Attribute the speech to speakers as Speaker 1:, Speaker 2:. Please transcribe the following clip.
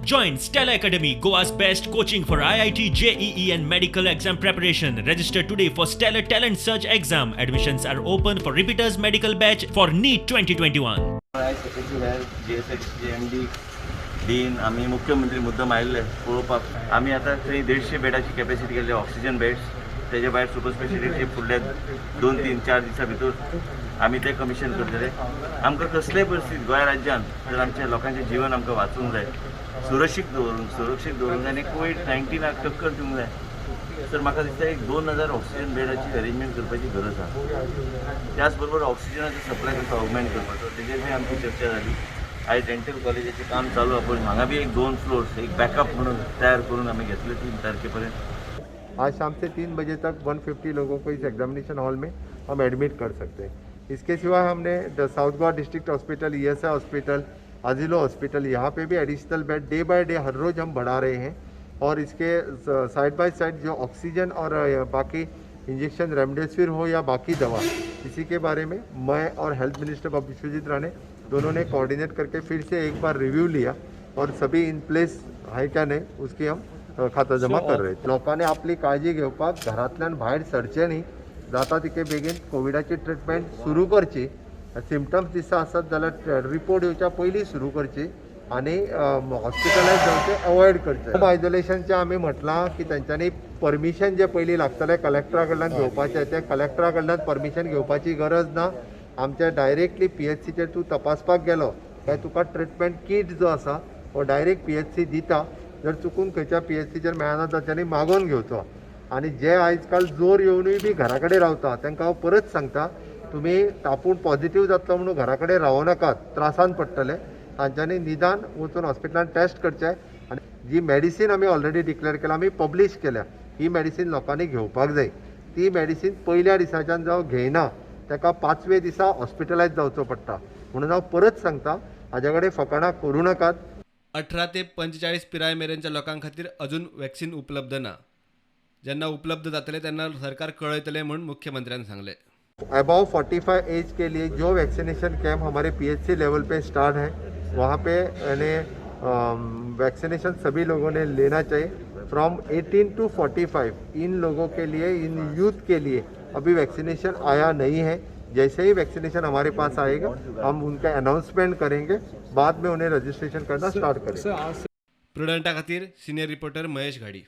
Speaker 1: Join Stella Academy, Goa's best coaching for IIT, JEE and medical exam preparation. Register today for Stellar Talent Search exam. Admissions are open for repeaters medical batch for NEET 2021.
Speaker 2: JMD dean आम्ही मुख्यमंत्री मुद्दम आयिल्ले पळोवपाक. आम्ही आता थंय 150 बेडाची capacity केल्ली oxygen beds. तेजे भायर सुपर स्पेशलिटी फुडल्या 2-3-4 दिसां भितर आमी ते कमिशन करतले. आमकां कसलेय परिस्थितीत गोंय राज्यान जर आमच्या लोकांचें जीवन आमकां वाचूंक जाय, सुरक्षीत दवरूंक जाय आनी कोविड-19 टक्कर दिवंक जाय, तर म्हाका दिसता एक 2000 ऑक्सिजन बेडाची अरेंजमेंट करपाची गरज आसा. त्याच बरोबर ऑक्सिजनाचो सप्लाय कसो ऑगमेंट करपाचो तेजेर बी आमची चर्चा जाली. आज डेंटल कॉलेजाचें काम चालू आहा, पण हांगा बी एक 2 फ्लोर्स एक बॅकअप म्हणून तयार करून आम्ही घेतले 3 तारखेपर्यंत.
Speaker 3: आज शाम से 3 बजे तक 150 लोगों को इस एग्जामिनेशन हॉल में हम एडमिट कर सकते हैं. इसके सिवा हमने South Goa district hospital, ESI hospital, Asilo hospital, यहाँ पे भी additional bed day by day हर रोज़ हम बढ़ा रहे हैं. और इसके साइड बाय साइड जो ऑक्सीजन और बाकी इंजेक्शन रेमडेसिविर हो या बाकी दवा, इसी के बारे में मैं और हेल्थ मिनिस्टर बाबू विश्वजीत राणे दोनों ने कोऑर्डिनेट करके फिर से एक बार रिव्यू लिया और सभी इन प्लेस है क्या नहीं उसकी हम खाता जमा कर रहे. लोकांनी आपली काळजी घेवपाक घरांतल्यान भायर सरचें न्ही. जाता तितके बेगीन कोविडाची ट्रिटमेंट सुरू करची. सिम्पटम्स दिसता आसत जाल्यार रिपोर्ट येवच्या पयलीं सुरू करची आणि हॉस्पिटलायज जावचें अवॉयड करचें. होम आयसोलेशनचें आमी म्हटलां की तेंच्यांनी परमिशन जे पयलीं लागतलें कलेक्टरा कडल्यान घेवपाचें, तें कलेक्टरा कडल्यान परमिशन घेवपाची गरज ना. आमच्या डायरेक्टली PHCचेर तूं तपासपाक गेलो काय तुका ट्रिटमेंट किट जो आसा हो डायरेक्ट PHC दिता. जर चुकून खंयच्या PHCचेर मेळना तांच्यांनी मागोवन घेवचो. आणि जे आयज काल जोर येवनूय बी घरा कडेन रावता तांकां हांव परत सांगता, तुमी तापून पॉझिटिव्ह जातलो म्हणून घरा कडेन रावो नाकात, त्रासान पडटले. तांच्यांनी निदान वचून हॉस्पिटलांत टेस्ट करचें. आनी जी मेडिसीन आमी ऑलरेडी डिक्लेअर केला, आमी पब्लीश केल्या, ही मेडिसीन लोकांनी घेवपाक जाय. ती मेडिसीन पयल्या दिसाच्यान जावं घेयना ताका 5वें दिसा हॉस्पिटलायज जावचो पडटा. म्हणून हांव परत सांगता, हाजे कडेन फकाणां करूं नाकात.
Speaker 4: 18 ते 45 पिराय मेरेनच्या लोकां खातीर अजून वॅक्सिन उपलब्ध ना. जेन्ना उपलब्ध जातले तेन्ना सरकार कळयतले म्हणून मुख्यमंत्र्यांनी सांगले.
Speaker 3: अबाव 45 एज के लिए जो वैक्सीनेशन कैंप हमारे PHC लेवल पे स्टार्ट है, वहाँ पे वैक्सीनेशन सभी लोगों ने लेना चाहिए. फ्रॉम 18 to 45 इन लोगों के लिए, इन यूथ के लिए अभी वैक्सीनेशन आया नहीं है. जैसे ही वैक्सीनेशन हमारे पास आएगा हम उनका अनाउंसमेंट करेंगे, बाद में उन्हें रजिस्ट्रेशन करना स्टार्ट करेंगे.
Speaker 4: प्रुडंटा खातीर सिनियर रिपोर्टर महेश घाडी.